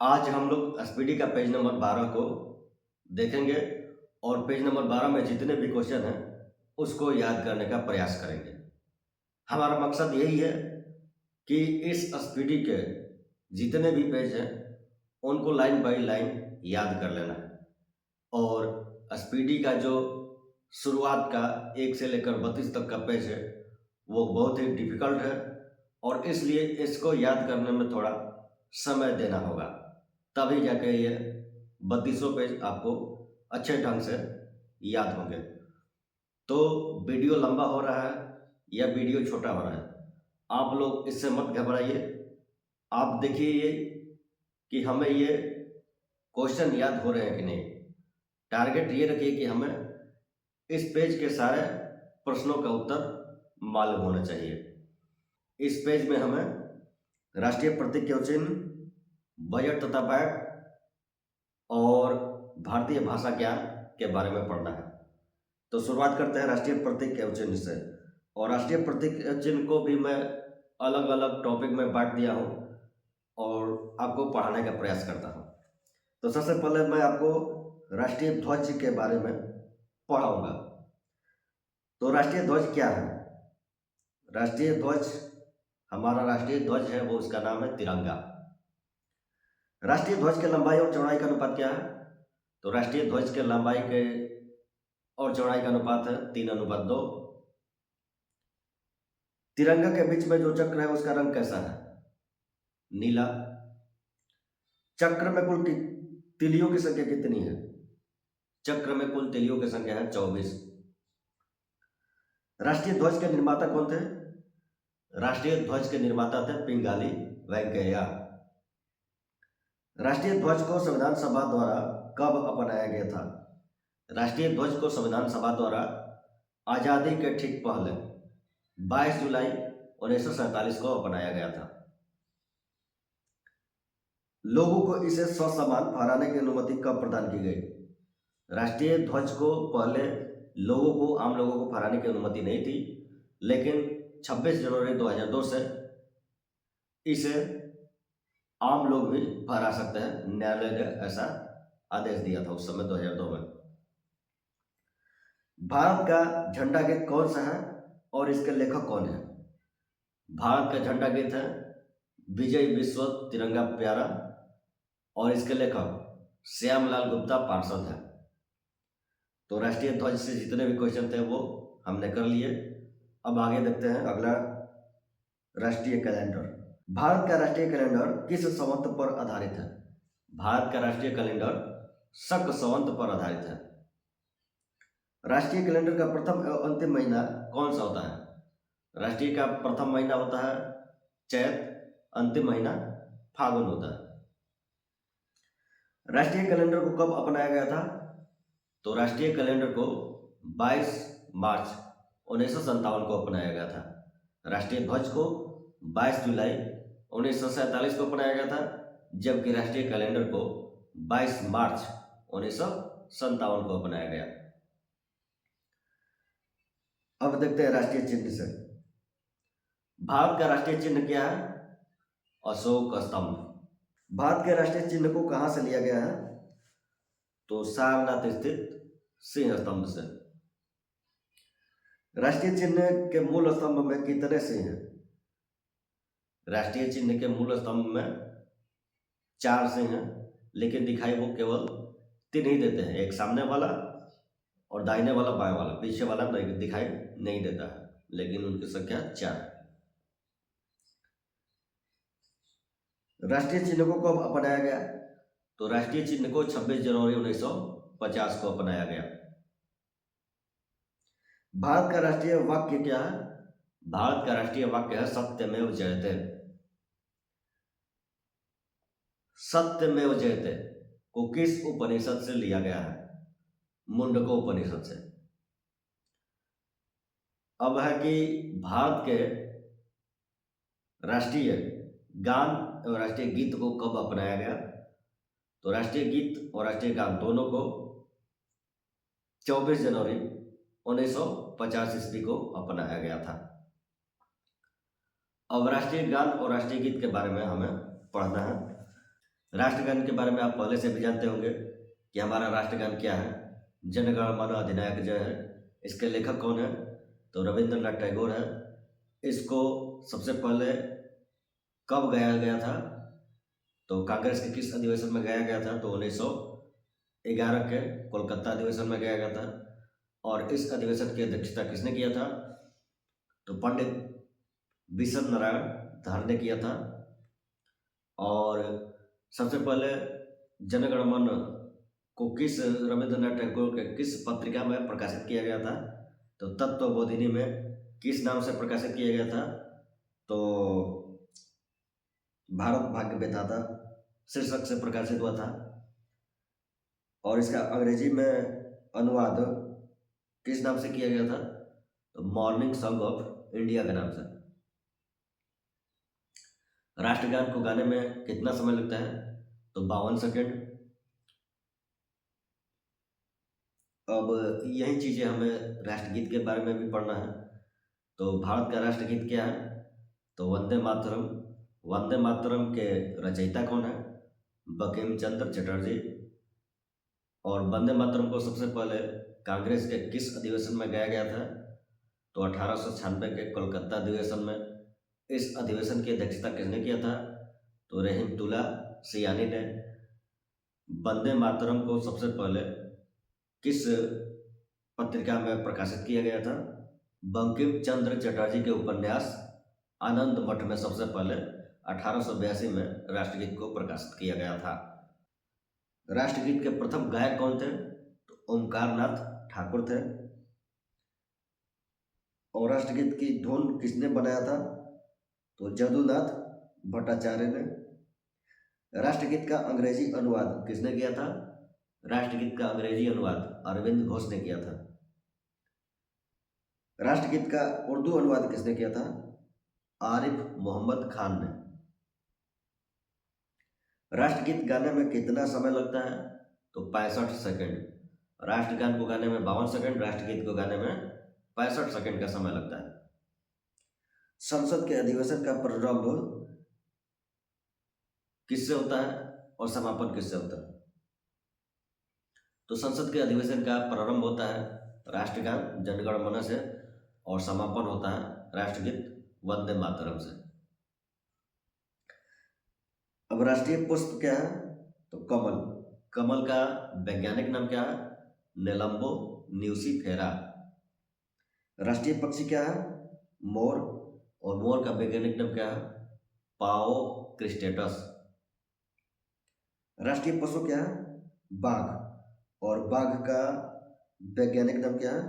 आज हम लोग एसपीडी का पेज नंबर 12 को देखेंगे और पेज नंबर 12 में जितने भी क्वेश्चन हैं उसको याद करने का प्रयास करेंगे। हमारा मकसद यही है कि इस एसपीडी के जितने भी पेज हैं उनको लाइन बाय लाइन याद कर लेना है। और एसपीडी का जो शुरुआत का 1 से लेकर 32 तक का पेज है वो बहुत ही डिफिकल्ट है और इसलिए इसको याद करने में थोड़ा समय देना होगा, तभी जाके ये 3200 पेज आपको अच्छे ढंग से याद होंगे। तो वीडियो लंबा हो रहा है या वीडियो छोटा हो रहा है, आप लोग इससे मत घबराइए। आप देखिए ये कि हमें ये क्वेश्चन याद हो रहे हैं कि नहीं। टारगेट ये रखिए कि हमें इस पेज के सारे प्रश्नों का उत्तर मालूम होना चाहिए। इस पेज में हमें राष्ट्रीय प्रतीक एवं चिन्ह, बजट तथा पैट और भारतीय भाषा ज्ञान के बारे में पढ़ना है। तो शुरुआत करते हैं राष्ट्रीय प्रतीक एवं चिन्ह से। और राष्ट्रीय प्रतीक एवं चिन्ह को भी मैं अलग अलग टॉपिक में बांट दिया हूँ और आपको पढ़ाने का प्रयास करता हूँ। तो सबसे पहले मैं आपको राष्ट्रीय ध्वज के बारे में पढ़ाऊंगा। तो राष्ट्रीय ध्वज क्या है? राष्ट्रीय ध्वज, हमारा राष्ट्रीय ध्वज है वो, उसका नाम है तिरंगा। राष्ट्रीय ध्वज के लंबाई और चौड़ाई का अनुपात क्या है? तो राष्ट्रीय ध्वज के लंबाई के और चौड़ाई का अनुपात है 3:2। तिरंगा के बीच में जो चक्र है उसका रंग कैसा है? नीला। चक्र में कुल तिलियों की संख्या कितनी है? चक्र में कुल तिलियों की संख्या है 24। राष्ट्रीय ध्वज के निर्माता कौन थे? राष्ट्रीय ध्वज के निर्माता थे पिंगाली वेंकैया। राष्ट्रीय ध्वज को संविधान सभा द्वारा कब अपनाया गया था? राष्ट्रीय ध्वज को संविधान सभा द्वारा आजादी के ठीक पहले 22 जुलाई 1947 को अपनाया गया था। लोगों को इसे ससम्मान फहराने की अनुमति कब प्रदान की गई? राष्ट्रीय ध्वज को पहले लोगों को, आम लोगों को फहराने की अनुमति नहीं थी, लेकिन 26 जनवरी 2002 से इसे आम लोग भी फहरा सकते हैं। न्यायालय ने ऐसा आदेश दिया था उस समय 2002 में। भारत का झंडा गीत कौन सा है और इसके लेखक कौन है? भारत का झंडा गीत है विजय विश्व तिरंगा प्यारा और इसके लेखक श्यामलाल गुप्ता पार्षद है। तो राष्ट्रीय ध्वज से जितने भी क्वेश्चन थे वो हमने कर लिए। अब आगे देखते हैं अगला, राष्ट्रीय कैलेंडर। भारत का राष्ट्रीय कैलेंडर किस संवत पर आधारित है? भारत का राष्ट्रीय कैलेंडर शक संवत पर आधारित है। राष्ट्रीय कैलेंडर का प्रथम एवं अंतिम महीना कौन सा होता है? राष्ट्रीय का प्रथम महीना होता है चैत, अंतिम महीना फागुन होता है। राष्ट्रीय कैलेंडर को कब अपनाया गया था? तो राष्ट्रीय कैलेंडर को 22 मार्च 1957 को अपनाया गया था। राष्ट्रीय ध्वज को 22 जुलाई 1947 को अपनाया गया था, जबकि राष्ट्रीय कैलेंडर को 22 मार्च 1957 को अपनाया गया। अब देखते हैं राष्ट्रीय चिन्ह से। भारत का राष्ट्रीय चिन्ह क्या है? अशोक स्तंभ। भारत के राष्ट्रीय चिन्ह को कहां से लिया गया है? तो सारनाथ स्थित सिंह स्तंभ से। राष्ट्रीय चिन्ह के मूल स्तंभ में कितने सिंह हैं? राष्ट्रीय चिन्ह के मूल स्तंभ में 4 सिंह हैं, लेकिन दिखाई वो केवल 3 ही देते हैं, एक सामने वाला और दाहिने वाला बाएं वाला, पीछे वाला दिखाई नहीं देता है, लेकिन उनकी संख्या 4 है। राष्ट्रीय चिन्ह को कब अपनाया गया? तो राष्ट्रीय चिन्ह को 26 जनवरी 1950 को अपनाया गया। भारत का राष्ट्रीय वाक्य क्या है? भारत का राष्ट्रीय वाक्य है सत्यमेव जयते। सत्यमेव जयते को किस उपनिषद से लिया गया है? मुंडको उपनिषद से। अब है कि भारत के राष्ट्रीय गान और राष्ट्रीय गीत को कब अपनाया गया? तो राष्ट्रीय गीत और राष्ट्रीय गान दोनों को 24 जनवरी 1950 ईस्वी को अपनाया गया था। अब राष्ट्रीय गान और राष्ट्रीय गीत के बारे में हमें पढ़ना है। राष्ट्रगान के बारे में आप पहले से भी जानते होंगे कि हमारा राष्ट्रगान क्या है। जन गण मन अधिनायक जय है। इसके लेखक कौन है? तो रविंद्रनाथ टैगोर है। इसको सबसे पहले कब गाया गया था? तो कांग्रेस के किस अधिवेशन में गाया गया था? तो 1911 के कोलकाता अधिवेशन में गाया गया था। और इस अधिवेशन की अध्यक्षता किसने किया था? तो पंडित बिशन नारायण धार ने किया था। और सबसे पहले जनगण मन को किस रविंद्रनाथ टैगोर के किस पत्रिका में प्रकाशित किया गया था? तो तत्वबोधिनी में किस नाम से प्रकाशित किया गया था? तो भारत भाग्य विधाता शीर्षक से प्रकाशित हुआ था। और इसका अंग्रेजी में अनुवाद किस नाम से किया गया था? तो मॉर्निंग सॉन्ग ऑफ इंडिया के नाम से। राष्ट्रगान को गाने में कितना समय लगता है? तो 52 सेकेंड। अब यही चीज़ें हमें राष्ट्रगीत के बारे में भी पढ़ना है। तो भारत का राष्ट्रगीत क्या है? तो वंदे मातरम। वंदे मातरम के रचयिता कौन है? बंकिम चंद्र चटर्जी। और वंदे मातरम को सबसे पहले कांग्रेस के किस अधिवेशन में गाया गया था? तो 1896 के कोलकाता अधिवेशन में। इस अधिवेशन की अध्यक्षता किसने किया था? तो रहमतुल्लाह सियानी ने। वंदे मातरम को सबसे पहले किस पत्रिका में प्रकाशित किया गया था? बंकिम चंद्र चटर्जी के उपन्यास आनंद मठ में सबसे पहले 1882 में राष्ट्रगीत को प्रकाशित किया गया था। राष्ट्रगीत के प्रथम गायक कौन थे? तो ओमकार नाथ ठाकुर थे। और राष्ट्रगीत की धुन किसने बनाया था? तो जदुनाथ भट्टाचार्य ने। राष्ट्रगीत का अंग्रेजी अनुवाद किसने किया था? राष्ट्रगीत का अंग्रेजी अनुवाद अरविंद घोष ने किया था। राष्ट्रगीत का उर्दू अनुवाद किसने किया था? आरिफ मोहम्मद खान ने। राष्ट्रगीत गाने में कितना समय लगता है? तो 65 सेकंड। राष्ट्रगान को गाने में 52 सेकंड, राष्ट्रगीत को गाने में 65 सेकंड का समय लगता है। संसद के अधिवेशन का प्रारंभ किससे होता है और समापन किससे होता है? तो संसद के अधिवेशन का प्रारंभ होता है राष्ट्रगान जनगण मन से और समापन होता है राष्ट्रगीत वंदे मातरम से। अब राष्ट्रीय पुष्प क्या है? तो कमल। कमल का वैज्ञानिक नाम क्या है? नेलम्बो न्यूसीफेरा। राष्ट्रीय पक्षी क्या है? मोर। और मोर का वैज्ञानिक नाम क्या है? पाओ क्रिस्टेटस। राष्ट्रीय पशु क्या है? बाघ। और बाघ का वैज्ञानिक नाम क्या है?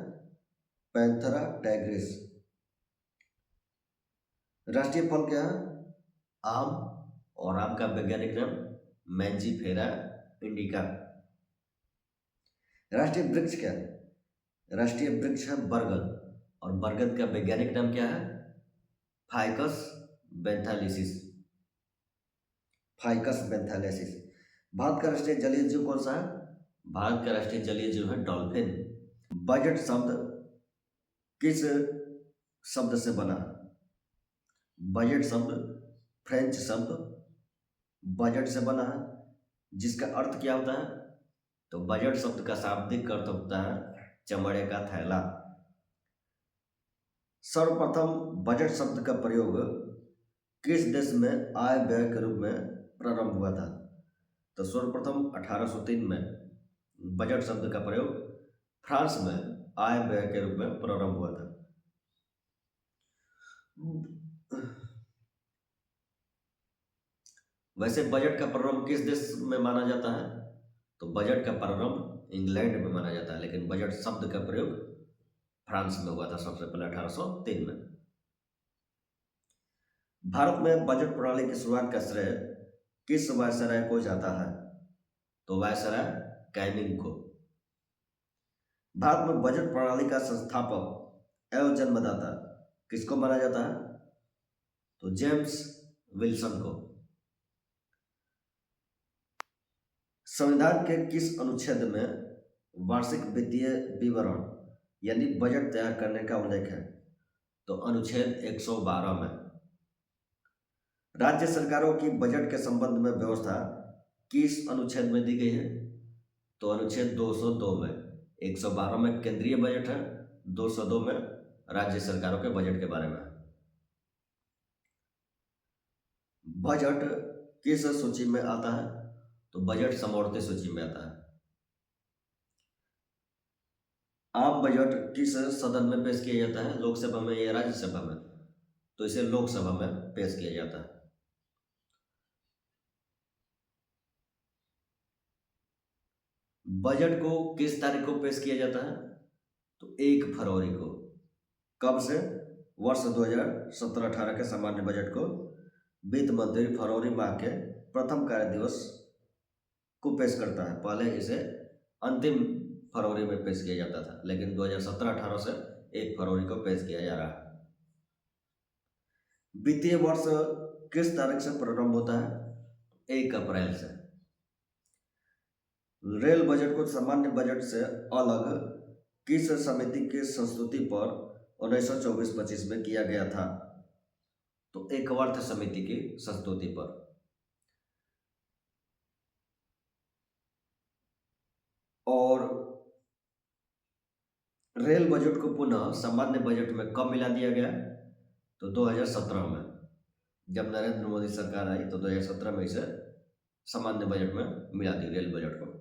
Panthera Tigris. राष्ट्रीय फल क्या है? आम। और आम का वैज्ञानिक नाम मैंजीफेरा इंडिका। राष्ट्रीय वृक्ष क्या है? राष्ट्रीय वृक्ष है बरगद। और बरगद का वैज्ञानिक नाम क्या है? फाइकस बेंथालिसिस। फाइकस बेंथालिसिस। भारत का राष्ट्रीय जलीय जीव कौन सा है? भारत का राष्ट्रीय जलीय जीव है डॉल्फिन। बजट शब्द किस शब्द से बना? बजट शब्द फ्रेंच शब्द बजट से बना है, जिसका अर्थ क्या होता है? तो बजट शब्द का शाब्दिक अर्थ होता है चमड़े का थैला। सर्वप्रथम बजट शब्द का प्रयोग किस देश में आय व्यय के रूप में प्रारंभ हुआ था? तो सर्वप्रथम 1803 में बजट शब्द का प्रयोग फ्रांस में आय व्यय के रूप में प्रारंभ हुआ था। वैसे बजट का प्रारंभ किस देश में माना जाता है? तो बजट का प्रारंभ इंग्लैंड में माना जाता है, लेकिन बजट शब्द का प्रयोग फ्रांस में हुआ था सबसे पहले 1803 में। भारत में बजट प्रणाली की शुरुआत का श्रेय किस वायसराय को जाता है? तो वायसराय कैनिंग को। भारत में बजट प्रणाली का संस्थापक एवं जन्मदाता किसको माना जाता है? तो जेम्स विल्सन को। संविधान के किस अनुच्छेद में वार्षिक वित्तीय विवरण यानी बजट तैयार करने का उल्लेख है? तो अनुच्छेद 112 में। राज्य सरकारों की बजट के संबंध में व्यवस्था किस अनुच्छेद में दी गई है? तो अनुच्छेद 202 में। 112 में केंद्रीय बजट है, 202 में राज्य सरकारों के बजट के बारे में है। बजट किस सूची में आता है? तो बजट समवर्ती सूची में आता है। आम बजट किस सदन में पेश किया जाता है? लोकसभा में या राज्यसभा में? तो इसे लोकसभा में पेश किया जाता है। बजट को किस तारीख को पेश किया जाता है? तो 1 फरवरी को। कब से? वर्ष 2017-18 के सामान्य बजट को वित्त मंत्री फरवरी माह के प्रथम कार्य दिवस को पेश करता है। पहले इसे अंतिम फरवरी में पेश किया जाता था, लेकिन 2017-18 से 1 फरवरी को पेश किया जा रहा है। वित्तीय वर्ष किस तारीख से प्रारंभ होता है? 1 अप्रैल से। रेल बजट को सामान्य बजट से अलग किस समिति की संस्तुति पर 1924-25 में किया गया था? तो एकवर्थ समिति की संस्तुति पर। और रेल बजट को पुनः सामान्य बजट में कब मिला दिया गया? तो 2017 में। जब नरेंद्र मोदी सरकार आई तो 2017 में इसे सामान्य बजट में मिला दी, रेल बजट को।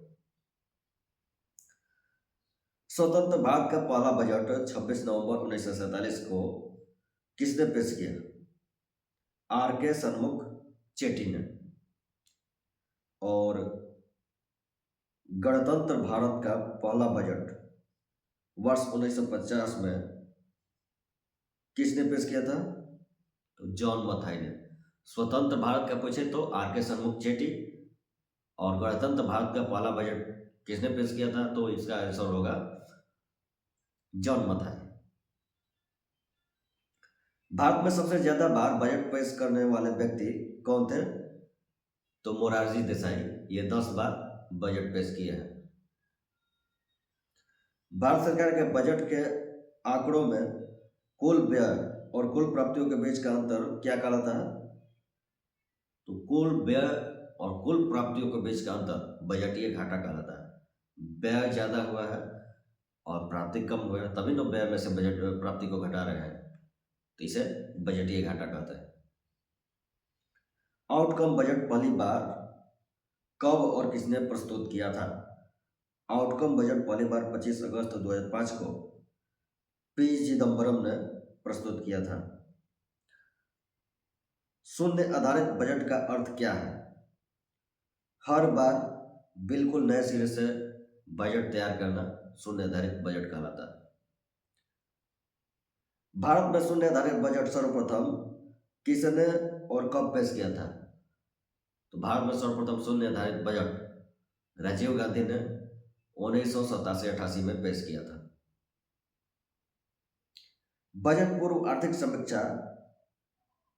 स्वतंत्र भारत का पहला बजट 26 नवंबर 1947 को किसने पेश किया? आर.के. सन्मुख चेट्टी ने। और गणतंत्र भारत का पहला बजट वर्ष 1950 में किसने पेश किया था? तो जॉन मथाई ने। स्वतंत्र भारत का पूछे तो आर.के. सन्मुख चेट्टी, और गणतंत्र भारत का पहला बजट किसने पेश किया था? तो इसका आंसर होगा जॉन मथाई। भारत में सबसे ज्यादा बार बजट पेश करने वाले व्यक्ति कौन थे? तो मोरारजी देसाई, ये 10 बार बजट पेश किए हैं। भारत सरकार के बजट के आंकड़ों में कुल व्यय और कुल प्राप्तियों के बीच का अंतर क्या कहलाता है? तो कुल व्यय और कुल प्राप्तियों के बीच का अंतर बजटीय घाटा कहलाता है। व्यय ज्यादा हुआ है और प्राप्ति कम हुआ है, तभी तो व्यय में से बजट प्राप्ति को घटा रहे हैं, तो इसे बजटीय घाटा कहते हैं। आउटकम बजट पहली बार कब और किसने प्रस्तुत किया था? आउटकम बजट पहली बार 25 अगस्त 2005 को पी चिदम्बरम ने प्रस्तुत किया था। शून्य आधारित बजट का अर्थ क्या है? हर बार बिल्कुल नए सिरे से बजट तैयार करना शून्य आधारित बजट कहलाता है। भारत में शून्य आधारित बजट सर्वप्रथम किसने और कब पेश किया था? तो भारत में सर्वप्रथम शून्य आधारित बजट राजीव गांधी ने 1987-88 में पेश किया था। बजट पूर्व आर्थिक समीक्षा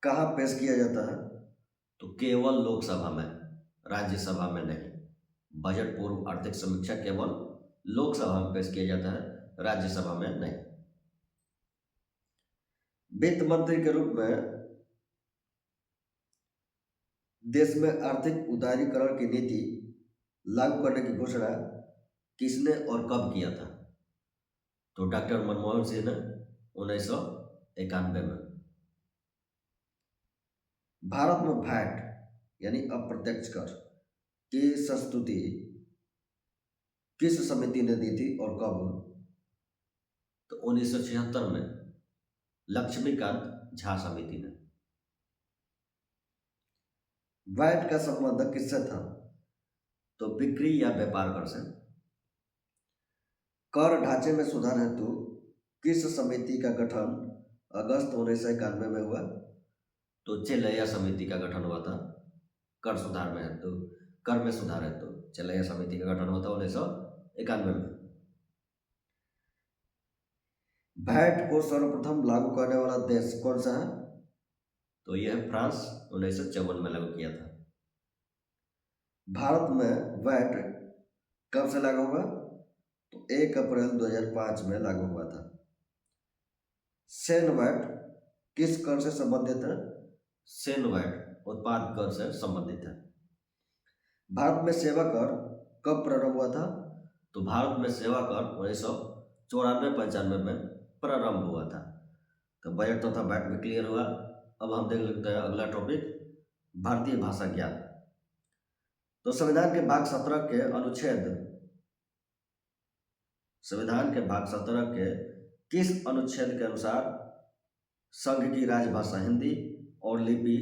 कहाँ पेश किया जाता है? तो केवल लोकसभा में, राज्यसभा में नहीं। बजट पूर्व आर्थिक समीक्षा केवल लोकसभा में पेश किया जाता है, राज्यसभा में नहीं। वित्त मंत्री के रूप में देश में आर्थिक उदारीकरण की नीति लागू करने की घोषणा किसने और कब किया था? तो डॉक्टर मनमोहन सिंह ने 1991 में। भारत में वैट यानी अप्रत्यक्ष कर की संस्तुति किस समिति ने दी थी और कब? तो 1976 में लक्ष्मीकांत झा समिति ने। वैट का संबंध किससे था? तो बिक्री या व्यापार कर से। कर ढांचे में सुधार हेतु किस समिति का गठन अगस्त 1991 में हुआ? तो चेलैया समिति का गठन हुआ था। कर सुधार में हेतु, कर में सुधार हेतु चेलैया समिति का गठन हुआ था 1991 में। वैट को सर्वप्रथम लागू करने वाला देश कौन सा है? तो यह है फ्रांस, 1954 में लागू किया था। भारत में वैट कब से लागू हुआ? तो 1 अप्रैल 2005 में लागू हुआ था। सेन वैट किस कर से संबंधित है? सेन वैट उत्पाद कर से संबंधित है। भारत में सेवा कर कब प्रारंभ हुआ था? तो भारत में सेवा कर 1994-95 में प्रारंभ हुआ था। तो बजट तो था, बैट भी क्लियर हुआ। अब हम देख लेते हैं अगला टॉपिक, भारतीय भाषा ज्ञान। तो संविधान के भाग 17 के किस अनुच्छेद के अनुसार संघ की राजभाषा हिंदी और लिपि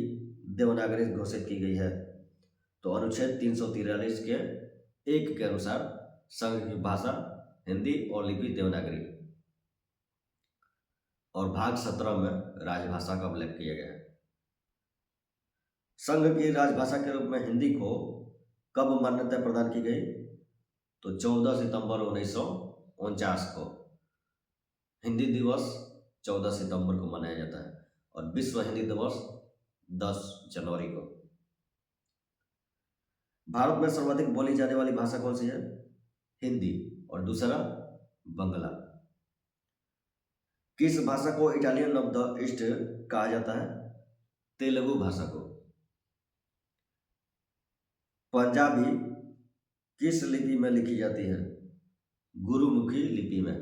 देवनागरी घोषित की गई है? तो अनुच्छेद 343 के 1 के अनुसार संघ की भाषा हिंदी और लिपि देवनागरी, और भाग 17 में राजभाषा का उल्लेख किया गया है। संघ की राजभाषा के रूप में हिंदी को कब मान्यता प्रदान की गई? तो 14 सितंबर 1949 को। हिंदी दिवस 14 सितंबर को मनाया जाता है और विश्व हिंदी दिवस 10 जनवरी को। भारत में सर्वाधिक बोली जाने वाली भाषा कौन सी है? हिंदी, और दूसरा बंगला। किस भाषा को इटालियन ऑफ द ईस्ट कहा जाता है? तेलुगु भाषा को। पंजाबी किस लिपि में लिखी जाती है? गुरुमुखी लिपि में।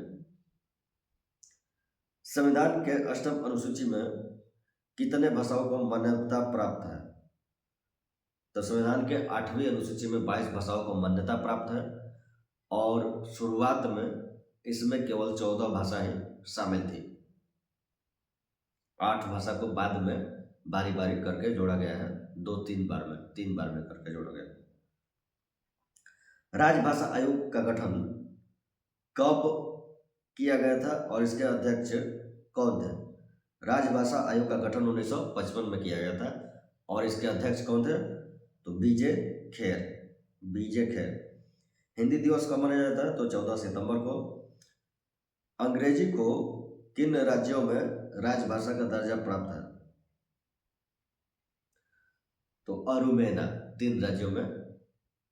संविधान के 8वीं अनुसूची में कितने भाषाओं को मान्यता प्राप्त है? तो संविधान के 8वीं अनुसूची में 22 भाषाओं को मान्यता प्राप्त है, और शुरुआत में इसमें केवल 14 भाषाएं शामिल थी। 8 भाषा को बाद में बारी बारी करके जोड़ा गया है, 3 बार में करके जोड़ा गया है। राजभाषा आयोग का गठन कब किया गया था और इसके अध्यक्ष कौन थे? राजभाषा आयोग का गठन 1955 में किया गया था और इसके अध्यक्ष कौन थे? तो बीजे खेर। हिंदी दिवस कब मनाया जाता है? तो 14 सितंबर को। अंग्रेजी को किन राज्यों में राजभाषा का दर्जा प्राप्त है? तो अरुमेना 3 राज्यों में,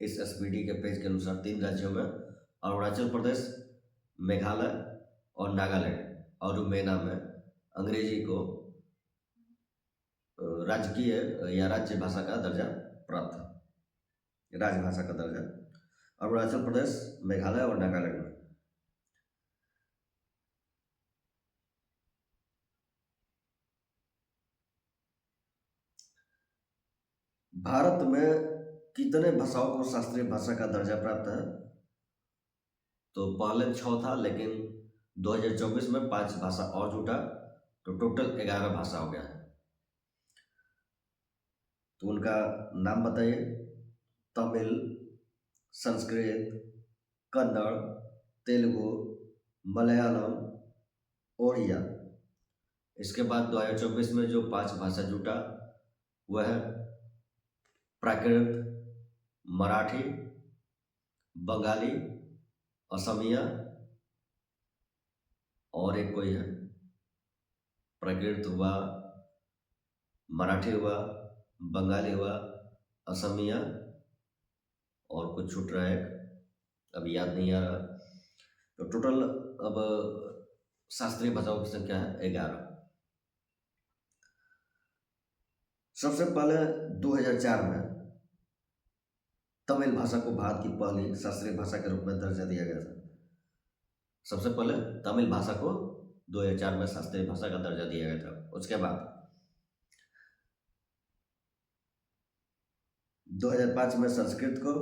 इस एसपीडी के पेज के अनुसार 3 राज्यों में, अरुणाचल प्रदेश, मेघालय और नागालैंड, अरुमेना में अंग्रेजी को राजकीय या राज्य भाषा का दर्जा प्राप्त है। राजभाषा का दर्जा अरुणाचल प्रदेश, मेघालय और नागालैंड में। भारत में कितने भाषाओं को शास्त्रीय भाषा का दर्जा प्राप्त है? तो पहले 6 था, लेकिन 2024 में 5 भाषा और जुटा, तो टोटल 11 भाषा हो गया है। तो उनका नाम बताइए। तमिल, संस्कृत, कन्नड़, तेलुगु, मलयालम, ओडिया। इसके बाद 2024 में जो 5 भाषा जुटा वह है प्राकृत, मराठी, बंगाली, असमिया और एक कोई है। प्राकृत हुआ, मराठी हुआ, बंगाली हुआ, असमिया और कुछ छूट रहा है, अभी याद नहीं आ रहा। तो टोटल अब शास्त्रीय भाषाओं की संख्या है 11। सबसे पहले 2004 में तमिल भाषा को भारत की पहली शास्त्रीय भाषा के रूप में दर्जा दिया गया था। सबसे पहले तमिल भाषा को 2004 में शास्त्रीय भाषा का दर्जा दिया गया था। उसके बाद 2005 में संस्कृत को,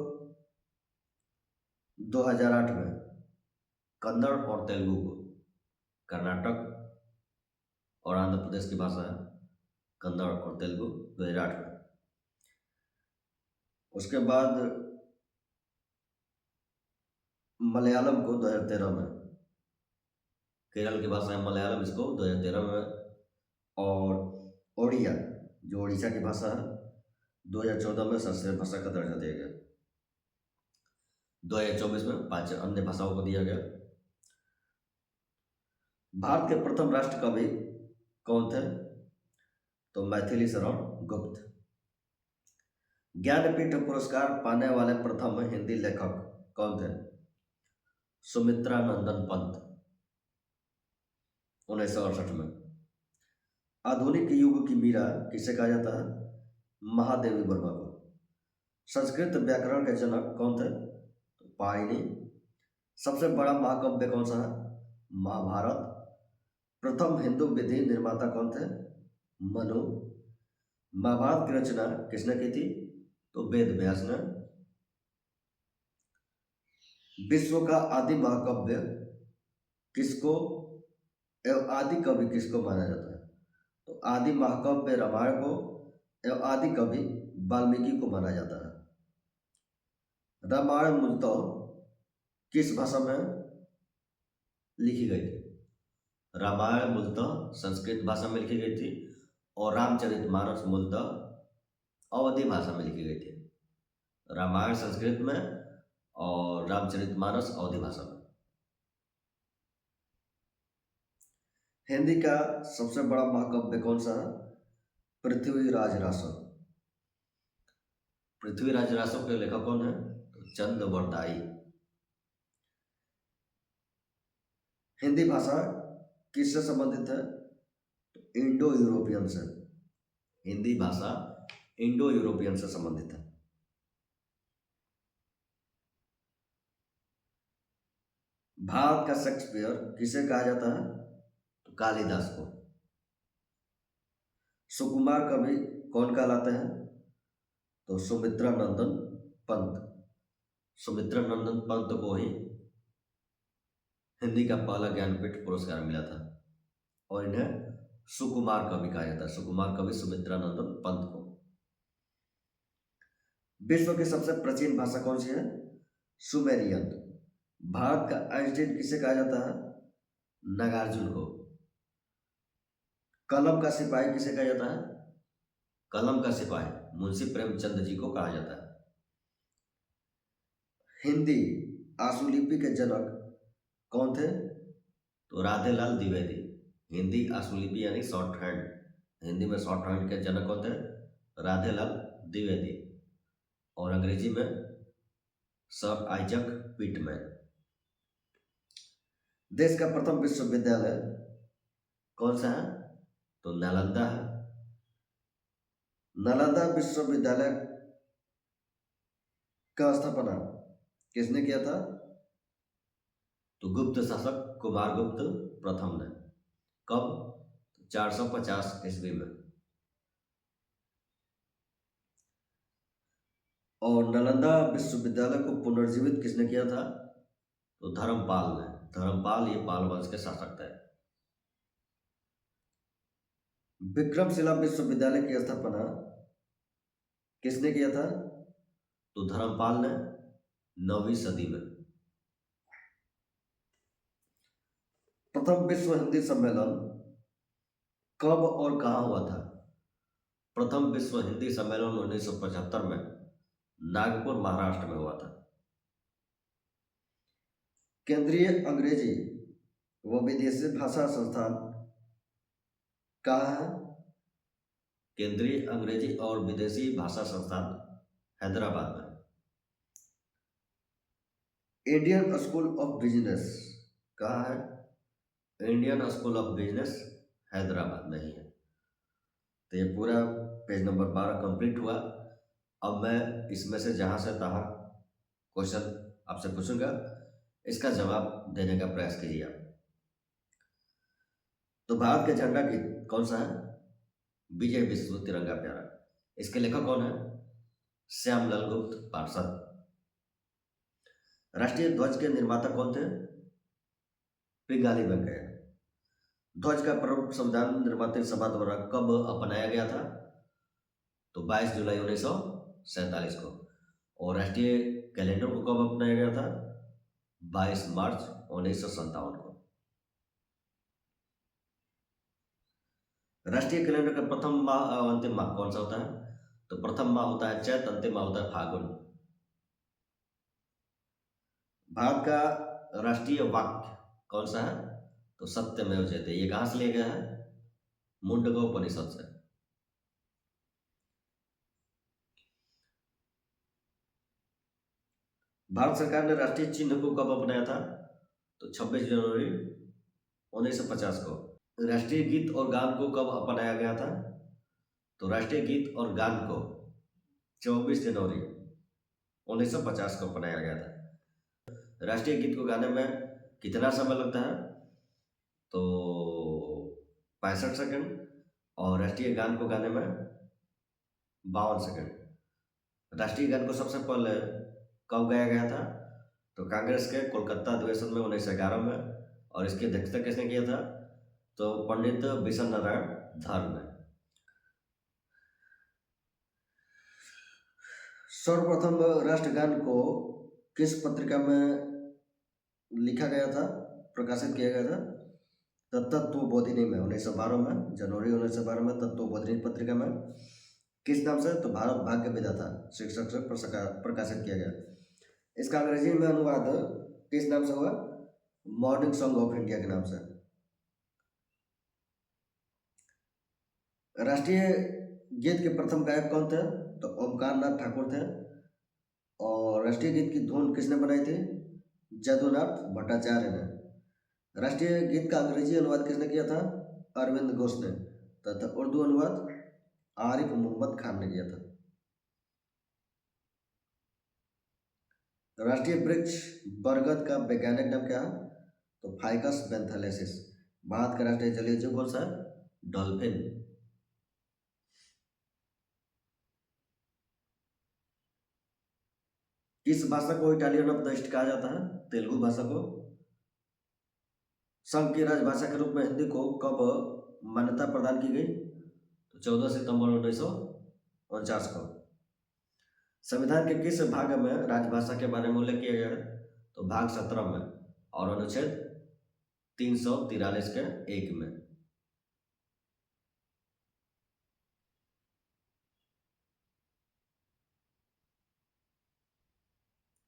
2008 में कन्नड़ और तेलुगु को। कर्नाटक और आंध्र प्रदेश की भाषा है कन्नड़ और तेलुगु 2008 में। उसके बाद मलयालम को 2013 में, केरल की भाषा है मलयालम, इसको 2013 में, और ओडिया जो उड़ीसा की भाषा है 2014 में शास्त्रीय भाषा का दर्जा दिया गया। 2024 में 5 अन्य भाषाओं को दिया गया। भारत के प्रथम राष्ट्र कवि कौन थे? तो मैथिली शरण गुप्त। ज्ञानपीठ पुरस्कार पाने वाले प्रथम हिंदी लेखक कौन थे? सुमित्रा नंदन पंत 1968 में। आधुनिक युग की मीरा किसे कहा जाता है? महादेवी वर्मा को। संस्कृत व्याकरण के जनक कौन थे? तो पाणिनि। सबसे बड़ा महाकाव्य कौन सा है? महाभारत। प्रथम हिंदू विधि निर्माता कौन थे? मनु। महाभारत की रचना किसने की थी? तो वेद व्यास ने। विश्व का आदि महाकाव्य किसको एवं आदि कवि किसको माना जाता है? तो आदि महाकाव्य रामायण को एवं आदि कवि वाल्मीकि को माना जाता है। रामायण मूलतः किस भाषा में लिखी गई थी? रामायण मूलतः संस्कृत भाषा में लिखी गई थी और रामचरितमानस मूलतः अवधी भाषा में लिखी गई थी। रामायण संस्कृत में और रामचरितमानस अवधी भाषा में। हिंदी का सबसे बड़ा महाकाव्य कौन सा है? पृथ्वीराज रासो। पृथ्वीराज रासो के लेखक कौन है? तो चंद्रवरदाई। हिंदी भाषा किससे संबंधित है? तो इंडो यूरोपियन से। हिंदी भाषा इंडो यूरोपियन से संबंधित है। भारत का शेक्सपियर किसे कहा जाता है? तो कालिदास को। सुकुमार कवि कौन कहलाते हैं? तो सुमित्रा नंदन पंत। सुमित्रा नंदन पंत को ही हिंदी का पहला ज्ञानपीठ पुरस्कार मिला था और इन्हें सुकुमार कवि कहा जाता है। सुकुमार कवि सुमित्रा नंदन पंत को। विश्व की सबसे प्राचीन भाषा कौन सी है? सुमेरियन। भारत का आइंस्टीन किसे कहा जाता है? नागार्जुन को। कलम का सिपाही किसे कहा जाता है? कलम का सिपाही मुंशी प्रेमचंद जी को कहा जाता है। हिंदी आशुलिपि के जनक कौन थे? तो राधेलाल द्विवेदी। हिंदी आशुलिपि यानी शॉर्ट हैंड, हिंदी में शॉर्ट हैंड के जनक कौन थे? राधेलाल द्विवेदी। और अंग्रेजी में सर आइजक पिटमैन। देश का प्रथम विश्वविद्यालय कौन सा है? तो नालंदा है। नालंदा विश्वविद्यालय का स्थापना किसने किया था? तो गुप्त शासक कुमारगुप्त प्रथम ने। कब? 450 ईस्वी में। और नालंदा विश्वविद्यालय को पुनर्जीवित किसने किया था? तो धर्मपाल ने। धर्मपाल ये पाल वंश के शासक थे। विक्रमशिला विश्वविद्यालय की स्थापना किसने किया था? तो धर्मपाल ने 9वीं सदी में। प्रथम विश्व हिंदी सम्मेलन कब और कहाँ हुआ था? प्रथम विश्व हिंदी सम्मेलन 1975 में नागपुर महाराष्ट्र में हुआ था। केंद्रीय अंग्रेजी व विदेशी भाषा संस्थान कहाँ है? केंद्रीय अंग्रेजी और विदेशी भाषा संस्थान हैदराबाद में। इंडियन स्कूल ऑफ बिजनेस कहाँ है? Indian school of business Hyderabad में ही है। तो ये पूरा पेज नंबर 12 कंप्लीट हुआ। अब मैं इसमें से जहाँ से तहाँ क्वेश्चन आपसे पूछूंगा, इसका जवाब देने का प्रयास कीजिए आप। तो भारत के झंडा गीत कौन सा है? विजय विश्व तिरंगा प्यारा। इसके लेखक कौन है? श्यामलाल गुप्त पार्षद। राष्ट्रीय ध्वज के निर्माता कौन थे? पिंगाली वेंकैया। ध्वज का प्रमुख संविधान निर्माता सभा द्वारा कब अपनाया गया था? तो 22 जुलाई 1947 को। और राष्ट्रीय कैलेंडर को कब अपनाया गया था? 22 मार्च 1957 को। राष्ट्रीय कैलेंडर का प्रथम माह और अंतिम माह कौन सा होता है? तो प्रथम माह होता है चैत, अंतिम माह होता है फागुन। भारत का राष्ट्रीय वाक्य कौन सा है? तो सत्यमेव जयते। ये कहां से लिया गया है? मुंडका उपनिषद से। भारत सरकार ने राष्ट्रीय चिन्ह को कब अपनाया था? तो 26 जनवरी 1950 को। राष्ट्रीय गीत और गान को कब अपनाया गया था? तो राष्ट्रीय गीत और गान को 24 जनवरी 1950 को बनाया गया था। राष्ट्रीय गीत को गाने में कितना समय लगता है? तो 65 सेकंड। और राष्ट्रीय गान को गाने में 52 सेकंड। राष्ट्रीय गान को सबसे पहले कब गाया गया था? तो कांग्रेस के कोलकाता अधिवेशन में 1911 में। और इसकी अध्यक्षता किसने किया था? तो पंडित बिशन नारायण धर ने। सर्वप्रथम राष्ट्रगान को किस पत्रिका में लिखा गया था, प्रकाशित किया गया था? तो तत्वबोधिनी में 1912 में, जनवरी 1912 में तत्वबोधिनी पत्रिका में। किस नाम से? तो भारत भाग्य विधाता शीर्षक से प्रकाशित किया गया। इसका अंग्रेजी में अनुवाद किस नाम से हुआ? मॉर्निंग सॉन्ग ऑफ इंडिया के नाम से। राष्ट्रीय गीत के प्रथम गायक कौन थे? तो ओमकार नाथ ठाकुर थे। और राष्ट्रीय गीत की धुन किसने बनाई थी? जदुनाथ भट्टाचार्य ने। राष्ट्रीय गीत का अंग्रेजी अनुवाद किसने किया था? अरविंद घोष ने। तथा उर्दू अनुवाद आरिफ मोहम्मद खान ने किया था। राष्ट्रीय वृक्ष बरगद का वैज्ञानिक नाम क्या है? तो फाइकस बेंथालेसिस। भारत का राष्ट्रीय जलीय जीव कौन सा है? डॉल्फिन। किस भाषा को इटालियन ऑफ द ईस्ट कहा जाता है? तेलुगु भाषा को। संघ की राजभाषा के रूप में हिंदी को कब मान्यता प्रदान की गई? तो 14 सितंबर 1949 को। संविधान के किस भाग में राजभाषा के बारे में उल्लेख किया गया है? तो भाग 17 में और अनुच्छेद 343 के 1 में।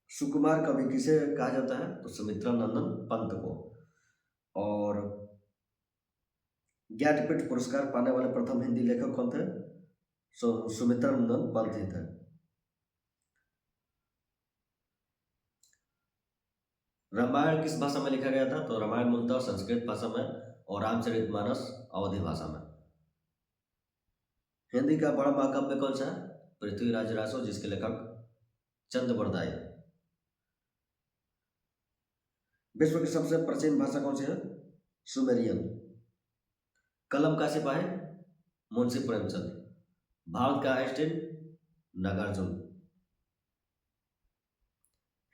सुकुमार कवि किसे कहा जाता है? तो सुमित्रा नंदन पंत को। और ज्ञानपीठ पुरस्कार पाने वाले प्रथम हिंदी लेखक कौन थे? सुमित्रा नंदन पंत ही थे। रामायण किस भाषा में लिखा गया था? तो रामायण मूलतः संस्कृत भाषा में और रामचरितमानस अवधी भाषा में। हिंदी का बड़ा महाकाव्य कौन सा है? पृथ्वीराज रासो, जिसके लेखक चंद बरदाई। विश्व की सबसे प्राचीन भाषा कौन सी है? सुमेरियन। कलम का सिपाही? मुंशी प्रेमचंद। भारत का आइंस्टीन? नागार्जुन।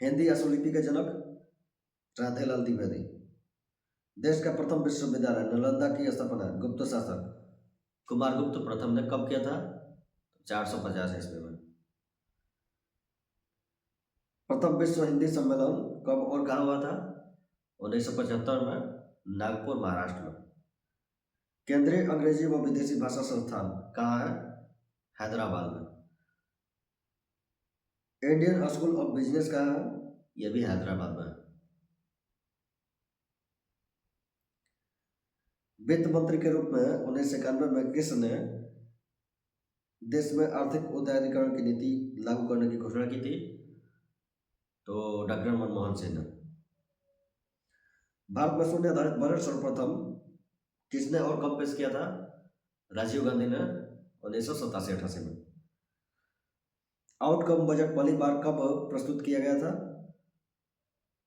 हिंदी अश्वलिपि के जनक? राधेलाल द्विवेदी। देश का प्रथम विश्वविद्यालय नालंदा की स्थापना गुप्त शासक कुमारगुप्त प्रथम ने कब किया था? 450 ईस्वी में। प्रथम विश्व हिंदी सम्मेलन कब और कहाँ हुआ था? 1975 में, नागपुर, महाराष्ट्र में। केंद्रीय अंग्रेजी व विदेशी भाषा संस्थान कहाँ है? हैदराबाद में। इंडियन स्कूल ऑफ बिजनेस कहाँ है? यह भी हैदराबाद में है। वित्त मंत्री के रूप में 1991 में किसने देश में आर्थिक उदारीकरण की नीति लागू करने की घोषणा की थी? तो डॉक्टर मनमोहन सिंह ने। भारत में शून्य आधारित बजट सर्वप्रथम किसने और कब पेश किया था? राजीव गांधी ने 1987-88 में। आउटकम बजट पहली बार कब प्रस्तुत किया गया था?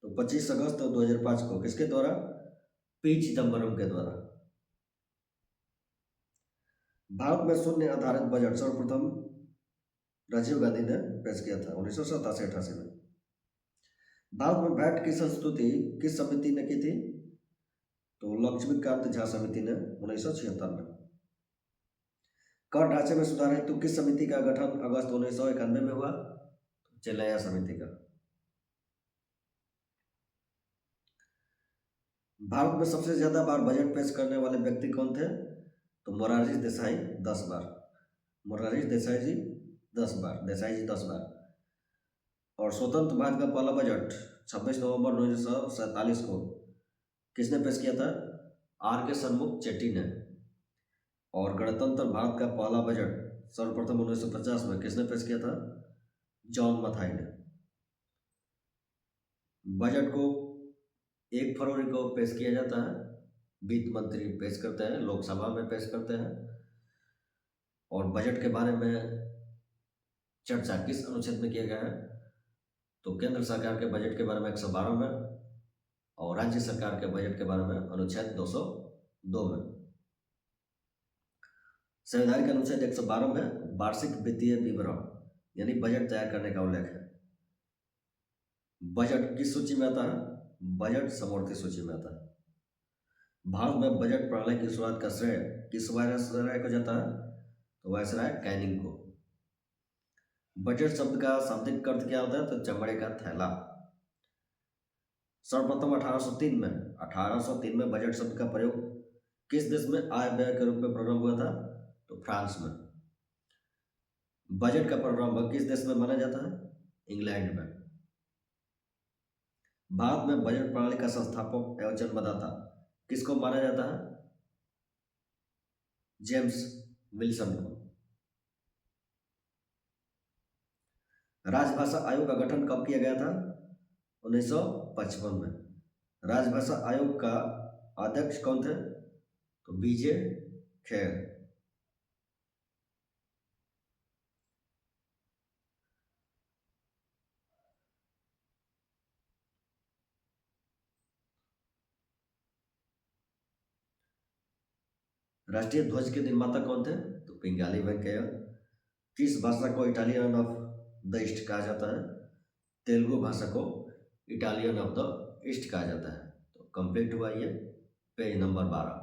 तो 25 अगस्त 2005 को। किसके द्वारा? पी चिदम्बरम के द्वारा। भारत में शून्य आधारित बजट सर्वप्रथम राजीव गांधी ने पेश किया था 1987-88 में। भारत में वैट की संस्तुति किस समिति ने की थी? तो लक्ष्मीकांत झा समिति ने 1976 में। कर ढांचे में सुधार हेतु किस समिति का गठन अगस्त 1991 में हुआ? चेलैया समिति का। भारत में सबसे ज्यादा बार बजट पेश करने वाले व्यक्ति कौन थे? तो मोरारजी देसाई 10 बार। मोरारजी देसाई जी 10 बार। देसाई जी 10 बार। और स्वतंत्र भारत का पहला बजट 26 नवंबर 1947 को किसने पेश किया था? आर के सन्मुख चेट्टी ने। और गणतंत्र भारत का पहला बजट सर्वप्रथम 1950 में किसने पेश किया था? जॉन मथाई ने। बजट को 1 फरवरी को पेश किया जाता है। वित्त मंत्री पेश करते हैं, लोकसभा में पेश करते हैं। और बजट के बारे में चर्चा किस अनुच्छेद में किया गया है? तो केंद्र सरकार के बजट के बारे में 112 में और राज्य सरकार के बजट के बारे में अनुच्छेद 202 में। संविधान के अनुच्छेद 112 में वार्षिक वित्तीय विवरण यानी बजट तैयार करने का उल्लेख है। बजट किस सूची में आता है? बजट समवर्ती सूची में आता है। भारत में बजट प्रणाली की शुरुआत का श्रेय किस वायसराय को जाता है? तो वायसराय कैनिंग को। बजट शब्द का शाब्दिक अर्थ क्या होता है? तो चमड़े का थैला। सर्वप्रथम 1803 में बजट शब्द का प्रयोग किस देश में आय व्यय के रूप में प्रारंभ हुआ था? तो फ्रांस में। बजट का प्रारंभ किस देश में माना जाता है? इंग्लैंड में। भारत में बजट प्रणाली का संस्थापक एवं जन्मदाता किसको माना जाता है? जेम्स विल्सन को। राजभाषा आयोग का गठन कब किया गया था? 1955 में। राजभाषा आयोग का अध्यक्ष कौन थे? तो बीजे खेर। राष्ट्रीय ध्वज के निर्माता कौन थे? तो पिंगाली वेंकैया। किस भाषा को इटालियन ऑफ द ईस्ट कहा जाता है? तेलुगु भाषा को इटालियन ऑफ द ईस्ट कहा जाता है। तो कंप्लीट हुआ ये पेज नंबर 12।